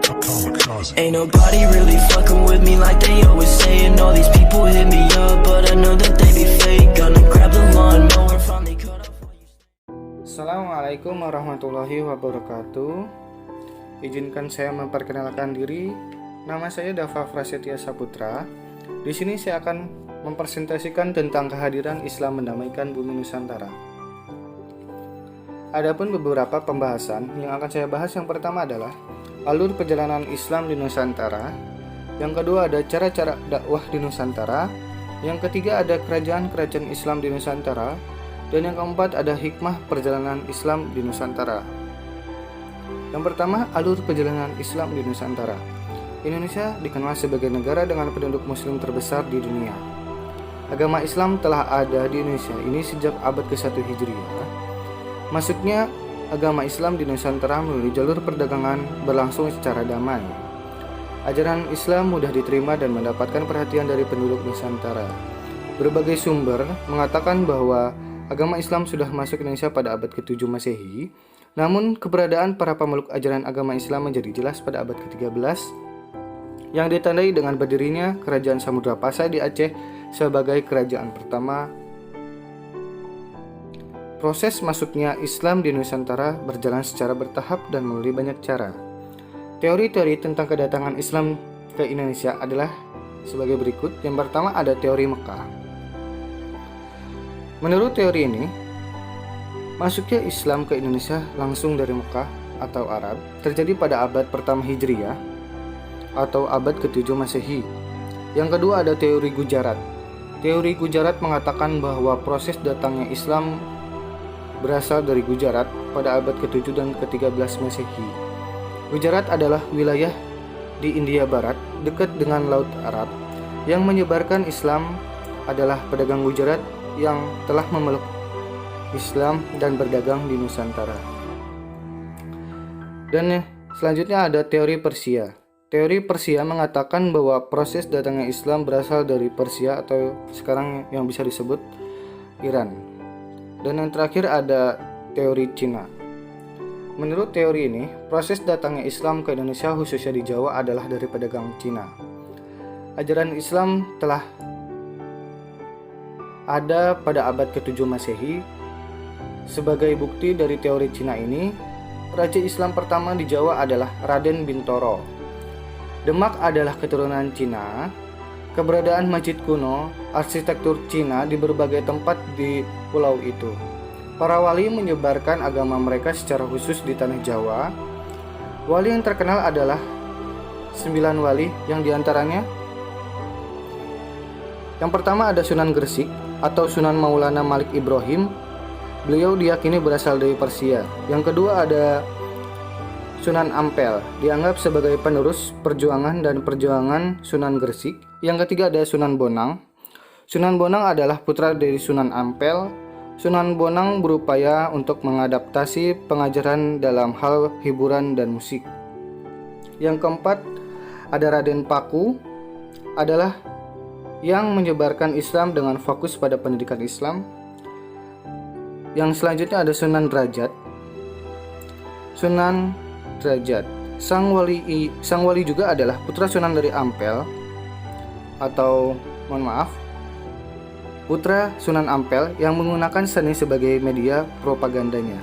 Ain't nobody really fucking with me like they always saying. All these people hit me up, but I know that they be fake. Gonna grab the lawnmower, finally cut off. Assalamualaikum warahmatullahi wabarakatuh. Izinkan saya memperkenalkan diri. Nama saya Dava Prasetya Saputra. Di sini saya akan mempresentasikan tentang kehadiran Islam mendamaikan bumi Nusantara. Adapun beberapa pembahasan yang akan saya bahas, yang pertama adalah alur perjalanan Islam di Nusantara. Yang kedua ada cara-cara dakwah di Nusantara. Yang ketiga ada kerajaan-kerajaan Islam di Nusantara. Dan yang keempat ada hikmah perjalanan Islam di Nusantara. Yang pertama, alur perjalanan Islam di Nusantara. Indonesia dikenal sebagai negara dengan penduduk muslim terbesar di dunia. Agama Islam telah ada di Indonesia ini sejak abad ke-1 Hijriah. Masuknya agama Islam di Nusantara melalui jalur perdagangan berlangsung secara damai. Ajaran Islam mudah diterima dan mendapatkan perhatian dari penduduk Nusantara. Berbagai sumber mengatakan bahwa agama Islam sudah masuk Indonesia pada abad ke-7 Masehi, namun keberadaan para pemeluk ajaran agama Islam menjadi jelas pada abad ke-13 yang ditandai dengan berdirinya Kerajaan Samudra Pasai di Aceh sebagai kerajaan pertama. Proses masuknya Islam di Nusantara berjalan secara bertahap dan melalui banyak cara. Teori-teori tentang kedatangan Islam ke Indonesia adalah sebagai berikut. Yang pertama ada teori Mekah. Menurut teori ini, masuknya Islam ke Indonesia langsung dari Mekah atau Arab terjadi pada abad pertama Hijriah atau abad ke-7 Masehi. Yang kedua ada teori Gujarat. Teori Gujarat mengatakan bahwa proses datangnya Islam berasal dari Gujarat pada abad ke-7 dan ke-13 Masehi. Gujarat adalah wilayah di India Barat dekat dengan Laut Arab. Yang menyebarkan Islam adalah pedagang Gujarat yang telah memeluk Islam dan berdagang di Nusantara. Dan selanjutnya ada teori Persia. Teori Persia mengatakan bahwa proses datangnya Islam berasal dari Persia atau sekarang yang bisa disebut Iran. Dan yang terakhir ada teori Cina. Menurut teori ini, proses datangnya Islam ke Indonesia khususnya di Jawa adalah dari pedagang Cina. Ajaran Islam telah ada pada abad ke-7 Masehi. Sebagai bukti dari teori Cina ini, raja Islam pertama di Jawa adalah Raden Bintoro. Demak adalah keturunan Cina. Keberadaan masjid kuno, arsitektur Cina di berbagai tempat di pulau itu. Para wali menyebarkan agama mereka secara khusus di tanah Jawa. Wali yang terkenal adalah 9 wali, yang diantaranya yang pertama ada Sunan Gresik atau Sunan Maulana Malik Ibrahim. Beliau diyakini berasal dari Persia. Yang kedua ada Sunan Ampel, dianggap sebagai penerus perjuangan dan perjuangan Sunan Gresik. Yang ketiga ada Sunan Bonang. Sunan Bonang adalah putra dari Sunan Ampel. Sunan Bonang berupaya untuk mengadaptasi pengajaran dalam hal hiburan dan musik. Yang keempat ada Raden Paku, adalah yang menyebarkan Islam dengan fokus pada pendidikan Islam. Yang selanjutnya ada Sunan Derajat. Sunan Derajat, sang wali juga adalah putra Sunan dari Ampel, atau putra Sunan Ampel yang menggunakan seni sebagai media propagandanya.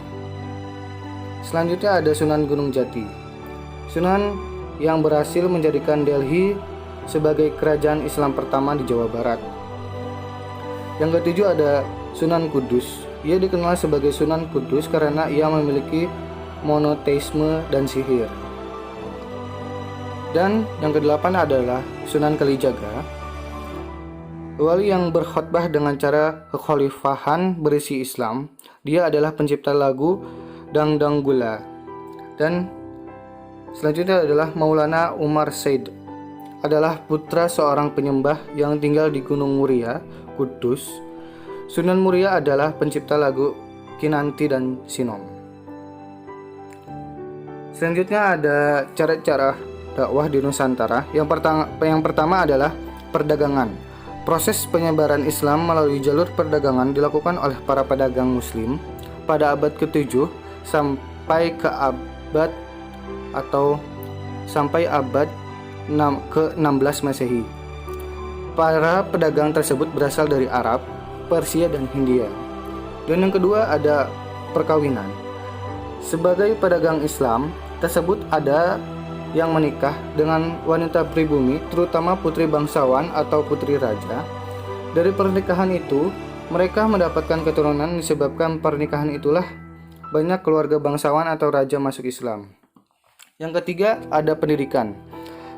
Selanjutnya ada Sunan Gunung Jati. Sunan yang berhasil menjadikan Delhi sebagai kerajaan Islam pertama di Jawa Barat. Yang ketujuh ada Sunan Kudus. Ia dikenal sebagai Sunan Kudus karena ia memiliki monoteisme dan sihir. Dan yang kedelapan adalah Sunan Kalijaga, wali yang berkhotbah dengan cara kekhalifahan berisi Islam. Dia adalah pencipta lagu Dangdang Gula. Dan selanjutnya adalah Maulana Umar Said, adalah putra seorang penyembah yang tinggal di Gunung Muria, Kudus. Sunan Muria adalah pencipta lagu Kinanti dan Sinom. Selanjutnya ada cara-cara dakwah di Nusantara. Yang pertama adalah perdagangan. Proses penyebaran Islam melalui jalur perdagangan dilakukan oleh para pedagang muslim pada abad ke-7 sampai ke abad atau sampai abad ke-16 Masehi. Para pedagang tersebut berasal dari Arab, Persia, dan Hindia. Dan yang kedua ada perkawinan. Sebagai pedagang Islam tersebut ada yang menikah dengan wanita pribumi, terutama putri bangsawan atau putri raja. Dari pernikahan itu, mereka mendapatkan keturunan. Disebabkan pernikahan itulah banyak keluarga bangsawan atau raja masuk Islam. Yang ketiga ada pendidikan.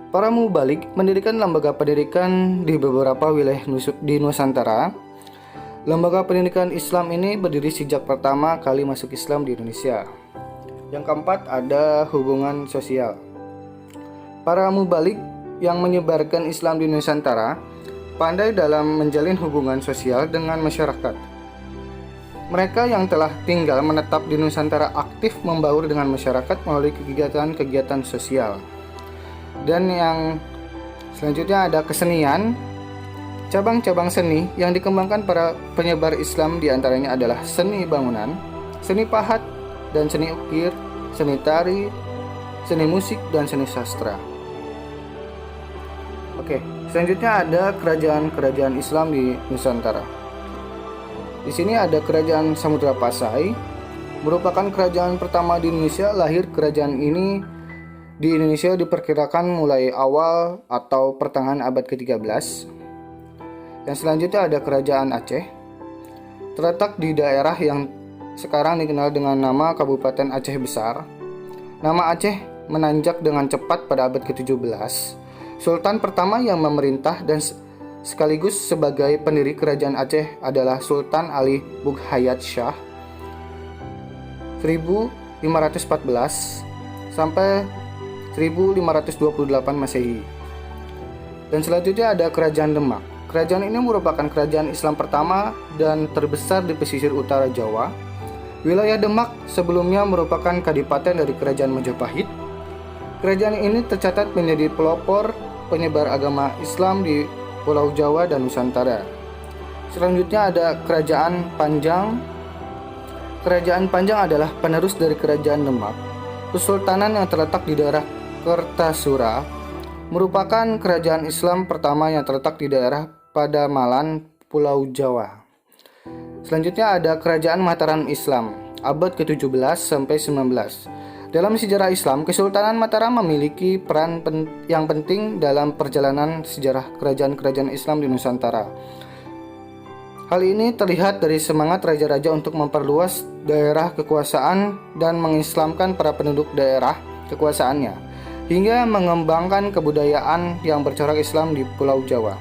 Para mubalik mendirikan lembaga pendidikan di beberapa wilayah di Nusantara. Lembaga pendidikan Islam ini berdiri sejak pertama kali masuk Islam di Indonesia. Yang keempat ada hubungan sosial. Para mubalik yang menyebarkan Islam di Nusantara pandai dalam menjalin hubungan sosial dengan masyarakat. Mereka yang telah tinggal menetap di Nusantara aktif membaur dengan masyarakat melalui kegiatan-kegiatan sosial. Dan yang selanjutnya ada kesenian. Cabang-cabang seni yang dikembangkan para penyebar Islam diantaranya adalah seni bangunan, seni pahat, dan seni ukir, seni tari, seni musik, dan seni sastra. Oke, selanjutnya ada kerajaan-kerajaan Islam di Nusantara. Di sini ada kerajaan Samudra Pasai, merupakan kerajaan pertama di Indonesia. Lahir kerajaan ini di Indonesia diperkirakan mulai awal atau pertengahan abad ke-13. Yang selanjutnya ada kerajaan Aceh, terletak di daerah yang sekarang dikenal dengan nama Kabupaten Aceh Besar. Nama Aceh menanjak dengan cepat pada abad ke-17. Sultan pertama yang memerintah dan sekaligus sebagai pendiri kerajaan Aceh adalah Sultan Ali Bughayat Shah 1514 sampai 1528 Masehi. Dan selanjutnya ada kerajaan Demak. Kerajaan ini merupakan kerajaan Islam pertama dan terbesar di pesisir utara Jawa. Wilayah Demak sebelumnya merupakan kadipaten dari kerajaan Majapahit. Kerajaan ini tercatat menjadi pelopor penyebar agama Islam di Pulau Jawa dan Nusantara. Selanjutnya ada kerajaan Panjang. Kerajaan Panjang adalah penerus dari kerajaan Demak. Kesultanan yang terletak di daerah Kertasura merupakan kerajaan Islam pertama yang terletak di daerah Padamalan, Pulau Jawa. Selanjutnya ada kerajaan Mataram Islam, abad ke-17 sampai 19. Dalam sejarah Islam, Kesultanan Mataram memiliki peran yang penting dalam perjalanan sejarah kerajaan-kerajaan Islam di Nusantara. Hal ini terlihat dari semangat raja-raja untuk memperluas daerah kekuasaan dan mengislamkan para penduduk daerah kekuasaannya, hingga mengembangkan kebudayaan yang bercorak Islam di Pulau Jawa.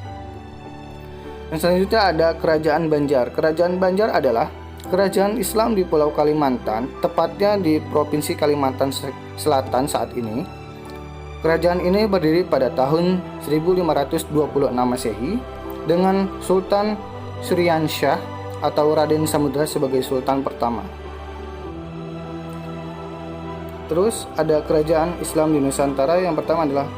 Dan selanjutnya ada Kerajaan Banjar. Kerajaan Banjar adalah kerajaan Islam di Pulau Kalimantan, tepatnya di Provinsi Kalimantan Selatan saat ini. Kerajaan ini berdiri pada tahun 1526 Masehi dengan Sultan Suryansyah atau Raden Samudra sebagai sultan pertama. Terus ada kerajaan Islam di Nusantara. Yang pertama adalah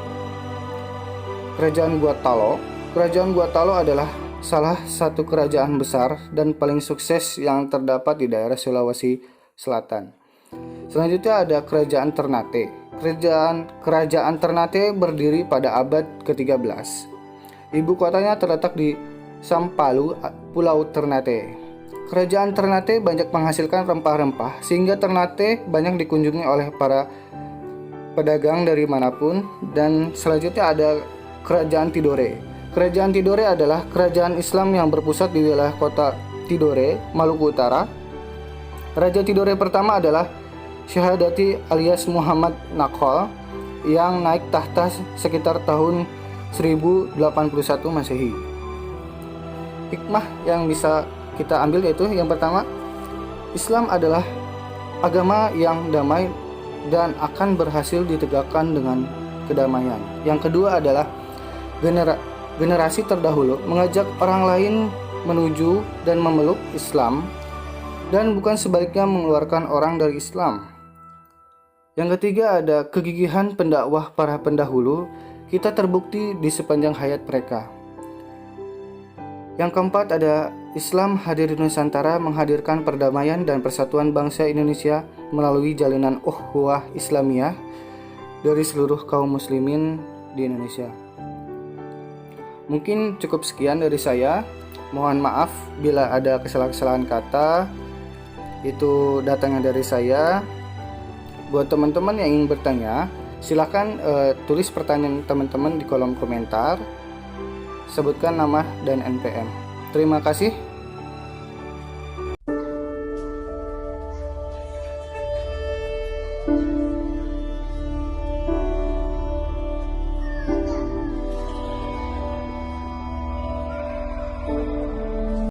Kerajaan Guatalo. Kerajaan Guatalo adalah salah satu kerajaan besar dan paling sukses yang terdapat di daerah Sulawesi Selatan. Selanjutnya ada Kerajaan Ternate. Kerajaan Ternate berdiri pada abad ke-13. Ibu kotanya terletak di Sampalu, Pulau Ternate. Kerajaan Ternate banyak menghasilkan rempah-rempah sehingga Ternate banyak dikunjungi oleh para pedagang dari manapun. Dan selanjutnya ada Kerajaan Tidore. Kerajaan Tidore adalah kerajaan Islam yang berpusat di wilayah kota Tidore, Maluku Utara. Raja Tidore pertama adalah Syahadati alias Muhammad Nakhal yang naik tahta sekitar tahun 1081 Masehi. Hikmah yang bisa kita ambil yaitu yang pertama, Islam adalah agama yang damai dan akan berhasil ditegakkan dengan kedamaian. Yang kedua adalah generasi terdahulu mengajak orang lain menuju dan memeluk Islam dan bukan sebaliknya mengeluarkan orang dari Islam. Yang ketiga ada kegigihan pendakwah para pendahulu, kita terbukti di sepanjang hayat mereka. Yang keempat ada Islam hadir di Nusantara menghadirkan perdamaian dan persatuan bangsa Indonesia melalui jalinan ukhuwah Islamiyah dari seluruh kaum muslimin di Indonesia. Mungkin cukup sekian dari saya. Mohon maaf bila ada kesalahan-kesalahan kata. Itu datangnya dari saya. Buat teman-teman yang ingin bertanya, silakan tulis pertanyaan teman-teman di kolom komentar. Sebutkan nama dan NPM. Terima kasih.